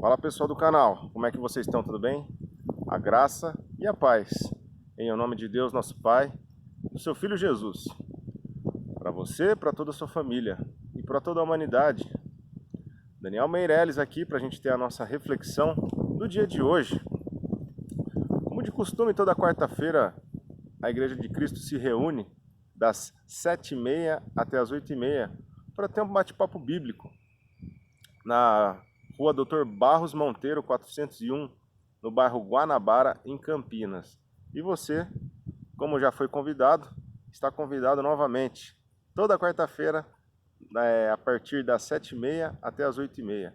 Fala pessoal do canal, como é que vocês estão? Tudo bem? A graça e a paz, em nome de Deus nosso Pai, do seu Filho Jesus, para você, para toda a sua família e para toda a humanidade. Daniel Meirelles aqui para a gente ter a nossa reflexão do dia de hoje. Como de costume, toda quarta-feira a Igreja de Cristo se reúne das 7h30 até as 8h30 para ter um bate-papo bíblico na Rua Dr. Barros Monteiro, 401, no bairro Guanabara, em Campinas. E você, como já foi convidado, está convidado novamente, toda quarta-feira, a partir das 7h30 até as 8h30.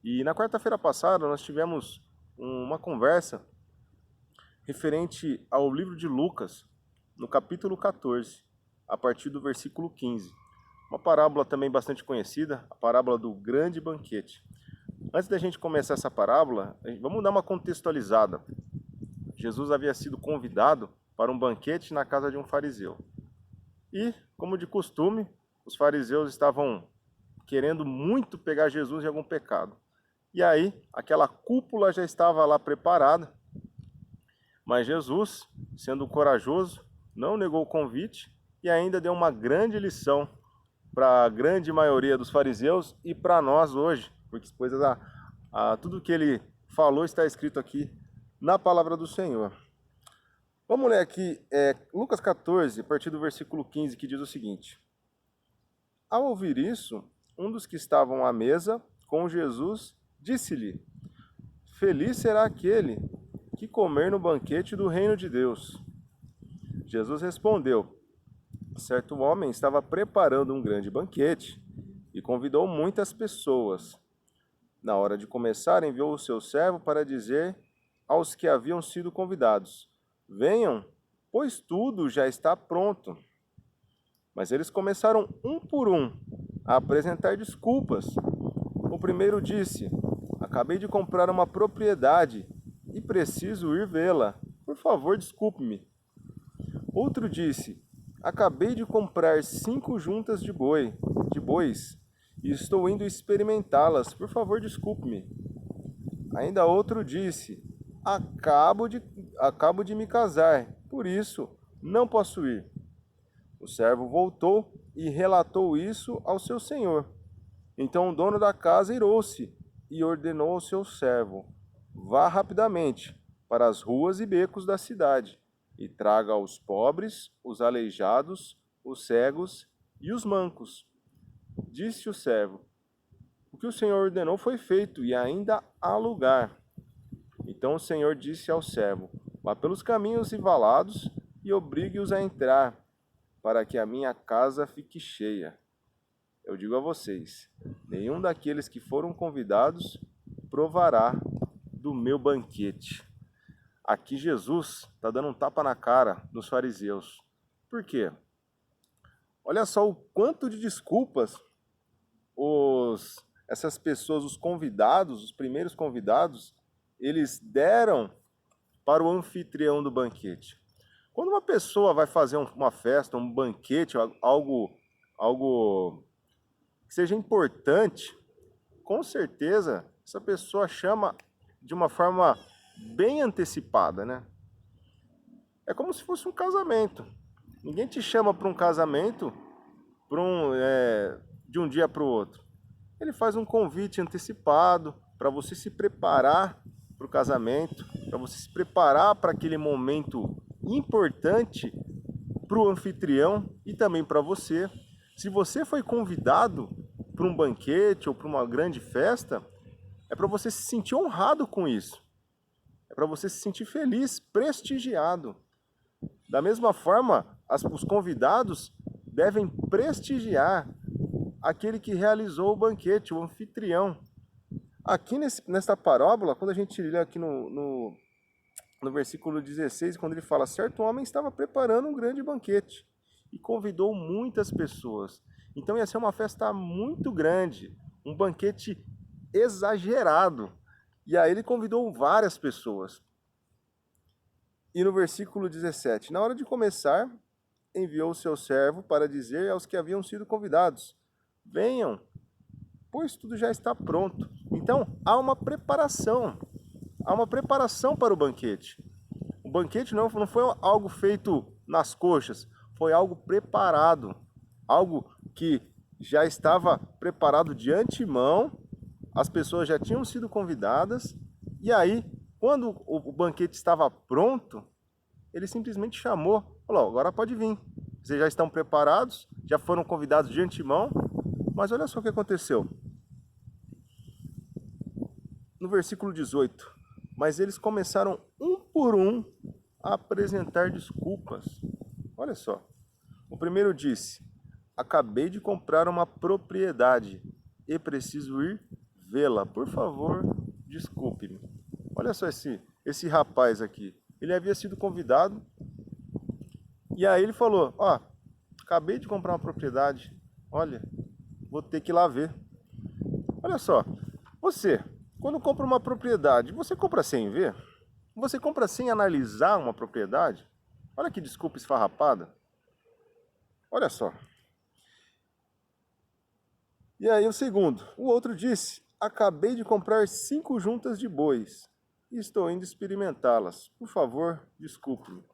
E na quarta-feira passada nós tivemos uma conversa referente ao livro de Lucas, no capítulo 14, a partir do versículo 15. Uma parábola também bastante conhecida, a parábola do grande banquete. Antes da gente começar essa parábola, vamos dar uma contextualizada. Jesus havia sido convidado para um banquete na casa de um fariseu. E, como de costume, os fariseus estavam querendo muito pegar Jesus em algum pecado. E aí, aquela cúpula já estava lá preparada, mas Jesus, sendo corajoso, não negou o convite e ainda deu uma grande lição para a grande maioria dos fariseus e para nós hoje, porque tudo que ele falou está escrito aqui na palavra do Senhor. Vamos ler aqui Lucas 14, a partir do versículo 15, que diz o seguinte: Ao ouvir isso, um dos que estavam à mesa com Jesus disse-lhe: Feliz será aquele que comer no banquete do reino de Deus. Jesus respondeu: Certo homem estava preparando um grande banquete e convidou muitas pessoas. Na hora de começar, enviou o seu servo para dizer aos que haviam sido convidados: Venham, pois tudo já está pronto. Mas eles começaram um por um a apresentar desculpas. O primeiro disse: Acabei de comprar uma propriedade e preciso ir vê-la. Por favor, desculpe-me. Outro disse: Acabei de comprar 5 juntas de bois e estou indo experimentá-las. Por favor, desculpe-me. Ainda outro disse: Acabo de me casar, por isso não posso ir. O servo voltou e relatou isso ao seu senhor. Então o dono da casa irou-se e ordenou ao seu servo: Vá rapidamente para as ruas e becos da cidade e traga os pobres, os aleijados, os cegos e os mancos. Disse o servo: O que o Senhor ordenou foi feito e ainda há lugar. Então o Senhor disse ao servo: Vá pelos caminhos e valados e obrigue-os a entrar, para que a minha casa fique cheia. Eu digo a vocês: nenhum daqueles que foram convidados provará do meu banquete. Aqui Jesus está dando um tapa na cara dos fariseus. Por quê? Olha só o quanto de desculpas essas pessoas, os convidados, os primeiros convidados, eles deram para o anfitrião do banquete. Quando uma pessoa vai fazer uma festa, um banquete, algo que seja importante, com certeza essa pessoa chama de uma forma bem antecipada, né? É como se fosse um casamento. Ninguém te chama para um casamento de um dia para o outro. Ele faz um convite antecipado para você se preparar para o casamento, para você se preparar para aquele momento importante para o anfitrião e também para você. Se você foi convidado para um banquete ou para uma grande festa, é para você se sentir honrado com isso. É para você se sentir feliz, prestigiado. Da mesma forma, os convidados devem prestigiar aquele que realizou o banquete, o anfitrião. Aqui nesta parábola, quando a gente lê aqui no versículo 16, quando ele fala: Certo homem estava preparando um grande banquete e convidou muitas pessoas. Então ia ser uma festa muito grande, um banquete exagerado. E aí ele convidou várias pessoas. E no versículo 17, na hora de começar, enviou o seu servo para dizer aos que haviam sido convidados: Venham, pois tudo já está pronto. Então, há uma preparação para o banquete. O banquete não foi algo feito nas coxas, foi algo preparado, algo que já estava preparado de antemão, as pessoas já tinham sido convidadas, e aí, quando o banquete estava pronto, ele simplesmente chamou, falou, agora pode vir, vocês já estão preparados, já foram convidados de antemão, mas olha só o que aconteceu. No versículo 18, mas eles começaram um por um a apresentar desculpas. Olha só, o primeiro disse, acabei de comprar uma propriedade e preciso ir vê-la, por favor, desculpe-me. Olha só esse rapaz aqui, ele havia sido convidado, e aí ele falou, ó, acabei de comprar uma propriedade, olha, vou ter que ir lá ver. Olha só, você, quando compra uma propriedade, você compra sem ver? Você compra sem analisar uma propriedade? Olha que desculpa esfarrapada. Olha só. E aí o segundo, o outro disse, acabei de comprar 5 juntas de bois e estou indo experimentá-las. Por favor, desculpe-me.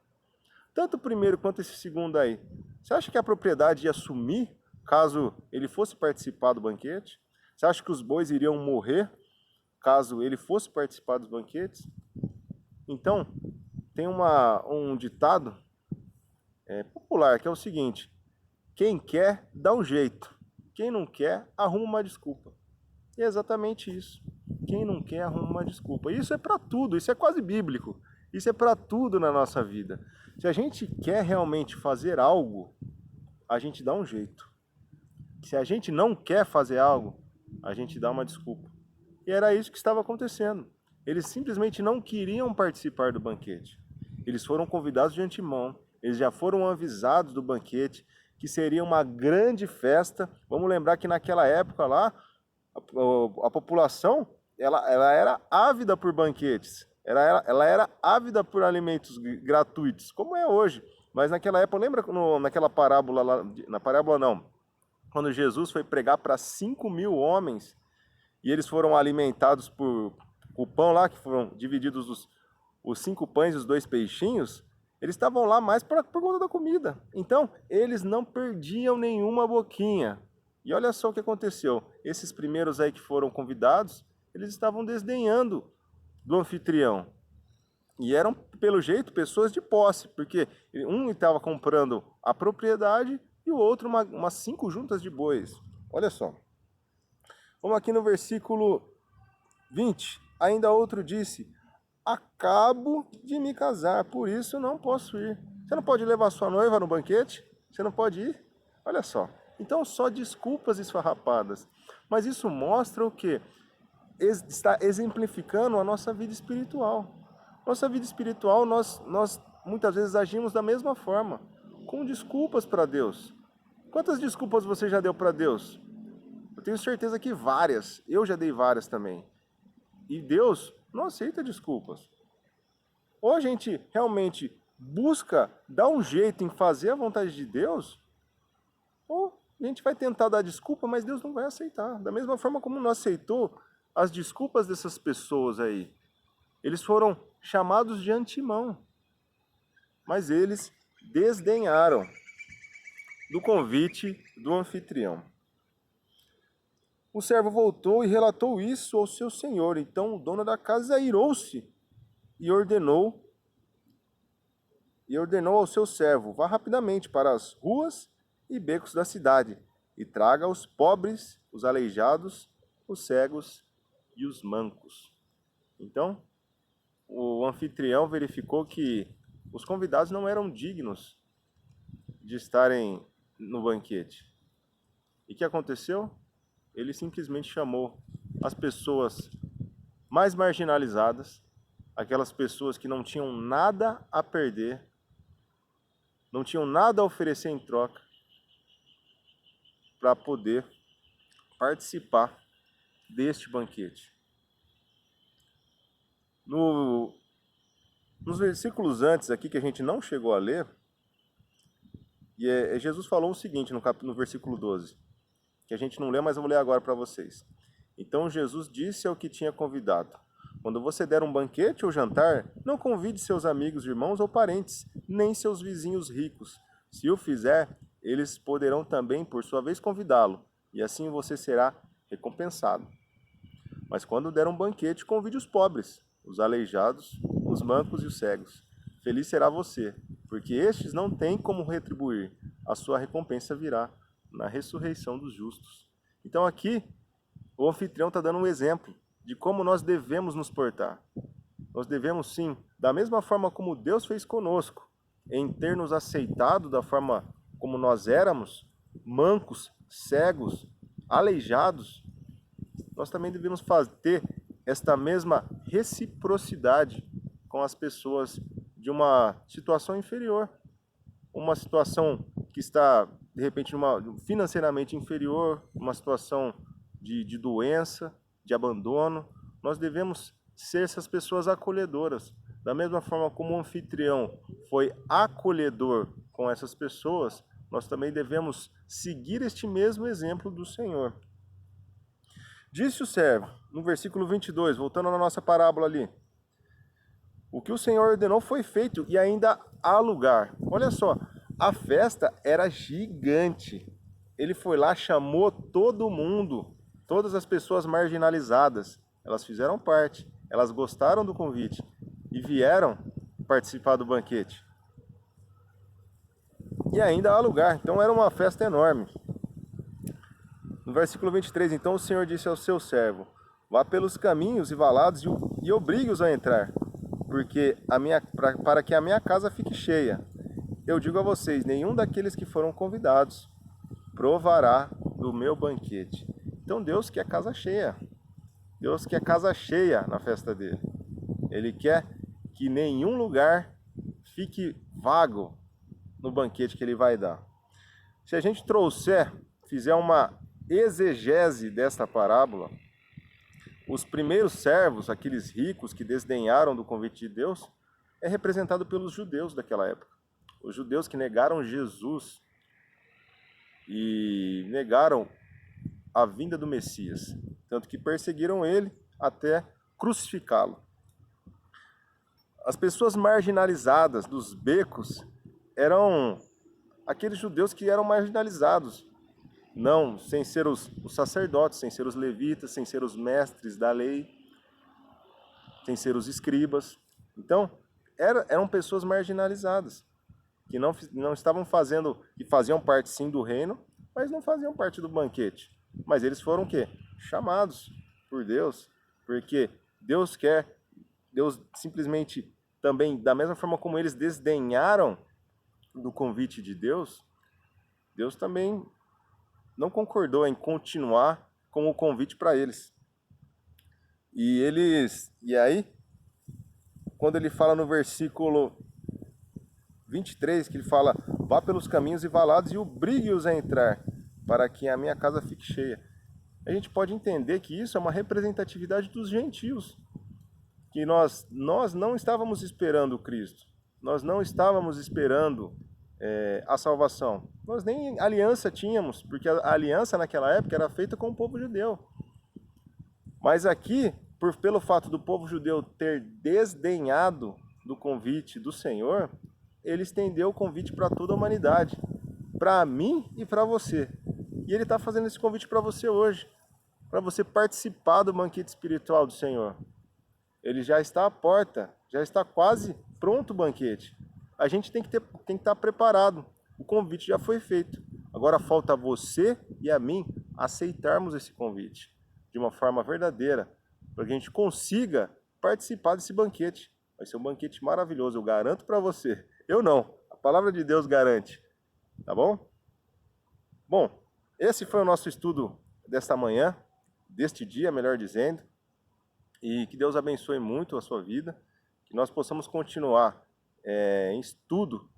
Tanto o primeiro quanto esse segundo aí, você acha que a propriedade ia sumir caso ele fosse participar do banquete? Você acha que os bois iriam morrer caso ele fosse participar dos banquetes? Então, tem um ditado popular que é o seguinte, quem quer, dá um jeito. Quem não quer, arruma uma desculpa. E é exatamente isso. Quem não quer, arruma uma desculpa. Isso é para tudo, isso é quase bíblico. Isso é para tudo na nossa vida. Se a gente quer realmente fazer algo, a gente dá um jeito. Se a gente não quer fazer algo, a gente dá uma desculpa. E era isso que estava acontecendo. Eles simplesmente não queriam participar do banquete. Eles foram convidados de antemão, eles já foram avisados do banquete, que seria uma grande festa. Vamos lembrar que naquela época lá, a população ela era ávida por banquetes, ela era ávida por alimentos gratuitos, como é hoje. Mas naquela época, lembra naquela parábola lá, na parábola não, quando Jesus foi pregar para 5.000 homens, e eles foram alimentados por o pão lá, que foram divididos os 5 pães e os 2 peixinhos, eles estavam lá mais por conta da comida. Então, eles não perdiam nenhuma boquinha. E olha só o que aconteceu. Esses primeiros aí que foram convidados, eles estavam desdenhando do anfitrião. E eram, pelo jeito, pessoas de posse, porque um estava comprando a propriedade e o outro umas 5 juntas de bois. Olha só. Vamos aqui no versículo 20. Ainda outro disse, acabo de me casar, por isso não posso ir. Você não pode levar sua noiva no banquete? Você não pode ir? Olha só. Então, só desculpas esfarrapadas. Mas isso mostra o quê? Está exemplificando a nossa vida espiritual. Nossa vida espiritual, nós muitas vezes agimos da mesma forma, com desculpas para Deus. Quantas desculpas você já deu para Deus? Eu tenho certeza que várias. Eu já dei várias também. E Deus não aceita desculpas. Ou a gente realmente busca dar um jeito em fazer a vontade de Deus, ou a gente vai tentar dar desculpa, mas Deus não vai aceitar. Da mesma forma como não aceitou as desculpas dessas pessoas aí. Eles foram chamados de antemão, mas eles desdenharam do convite do anfitrião. O servo voltou e relatou isso ao seu senhor. Então o dono da casa irou-se e ordenou ao seu servo, vá rapidamente para as ruas e becos da cidade e traga os pobres, os aleijados, os cegos e os mancos. Então o anfitrião verificou que os convidados não eram dignos de estarem no banquete. E o que aconteceu? Ele simplesmente chamou as pessoas mais marginalizadas, aquelas pessoas que não tinham nada a perder, não tinham nada a oferecer em troca, para poder participar deste banquete. Nos versículos antes aqui, que a gente não chegou a ler, Jesus falou o seguinte no versículo 12, que a gente não lê, mas eu vou ler agora para vocês. Então Jesus disse ao que tinha convidado: quando você der um banquete ou jantar, não convide seus amigos, irmãos ou parentes, nem seus vizinhos ricos. Se o fizer, eles poderão também, por sua vez, convidá-lo, e assim você será recompensado. Mas quando der um banquete, convide os pobres, os aleijados, os mancos e os cegos. Feliz será você, porque estes não têm como retribuir. A sua recompensa virá na ressurreição dos justos. Então aqui, o anfitrião está dando um exemplo de como nós devemos nos portar. Nós devemos sim, da mesma forma como Deus fez conosco, em ter nos aceitado da forma como nós éramos, mancos, cegos, aleijados, nós também devemos ter esta mesma reciprocidade com as pessoas de uma situação inferior, uma situação que está, de repente, financeiramente inferior, uma situação de doença, de abandono. Nós devemos ser essas pessoas acolhedoras. Da mesma forma como o anfitrião foi acolhedor com essas pessoas, nós também devemos seguir este mesmo exemplo do Senhor. Disse o servo, no versículo 22, voltando na nossa parábola ali: o que o Senhor ordenou foi feito e ainda há lugar. Olha só, a festa era gigante. Ele foi lá, chamou todo mundo, todas as pessoas marginalizadas. Elas fizeram parte, elas gostaram do convite e vieram participar do banquete. E ainda há lugar, então era uma festa enorme. No versículo 23, então o Senhor disse ao seu servo: vá pelos caminhos e valados e obrigue-os a entrar, porque para que a minha casa fique cheia. Eu digo a vocês, nenhum daqueles que foram convidados provará do meu banquete. Então Deus quer casa cheia. Deus quer casa cheia na festa dele. Ele quer que nenhum lugar fique vago no banquete que ele vai dar. Se a gente fizer uma exegese desta parábola, os primeiros servos, aqueles ricos que desdenharam do convite de Deus, é representado pelos judeus daquela época. Os judeus que negaram Jesus e negaram a vinda do Messias, tanto que perseguiram ele até crucificá-lo. As pessoas marginalizadas dos becos eram aqueles judeus que eram marginalizados, não, sem ser os sacerdotes, sem ser os levitas, sem ser os mestres da lei, sem ser os escribas. Então, eram pessoas marginalizadas, que não estavam fazendo, que faziam parte sim do reino, mas não faziam parte do banquete. Mas eles foram o quê? Chamados por Deus, porque Deus simplesmente também, da mesma forma como eles desdenharam do convite de Deus, Deus também não concordou em continuar com o convite para eles. E aí, quando ele fala no versículo 23, que ele fala: vá pelos caminhos e valados e obrigue-os a entrar, para que a minha casa fique cheia. A gente pode entender que isso é uma representatividade dos gentios, que nós não estávamos esperando Cristo, nós não estávamos esperando a salvação. Nós nem aliança tínhamos, porque a aliança naquela época era feita com o povo judeu. Mas aqui, pelo fato do povo judeu ter desdenhado do convite do Senhor, ele estendeu o convite para toda a humanidade, para mim e para você. E ele está fazendo esse convite para você hoje, para você participar do banquete espiritual do Senhor. Ele já está à porta, já está quase pronto o banquete. A gente tem que estar preparado. O convite já foi feito. Agora falta você e a mim aceitarmos esse convite de uma forma verdadeira, para que a gente consiga participar desse banquete. Vai ser um banquete maravilhoso, eu garanto para você. Eu não, a palavra de Deus garante. Tá bom? Bom, esse foi o nosso estudo desta manhã, deste dia, melhor dizendo. E que Deus abençoe muito a sua vida, que nós possamos continuar em estudo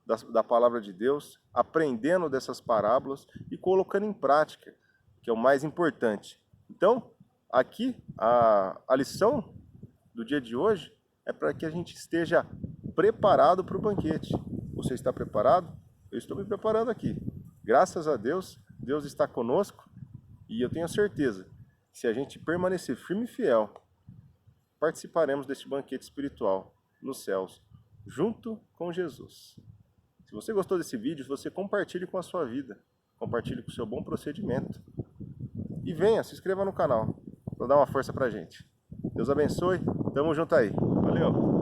da palavra de Deus, aprendendo dessas parábolas e colocando em prática, que é o mais importante. Então, aqui, a lição do dia de hoje é para que a gente esteja preparado para o banquete. Você está preparado? Eu estou me preparando aqui. Graças a Deus, Deus está conosco e eu tenho certeza, que se a gente permanecer firme e fiel, participaremos deste banquete espiritual nos céus, junto com Jesus. Se você gostou desse vídeo, você compartilhe com a sua vida, compartilhe com o seu bom procedimento. E venha, se inscreva no canal, para dar uma força pra gente. Deus abençoe, tamo junto aí. Valeu!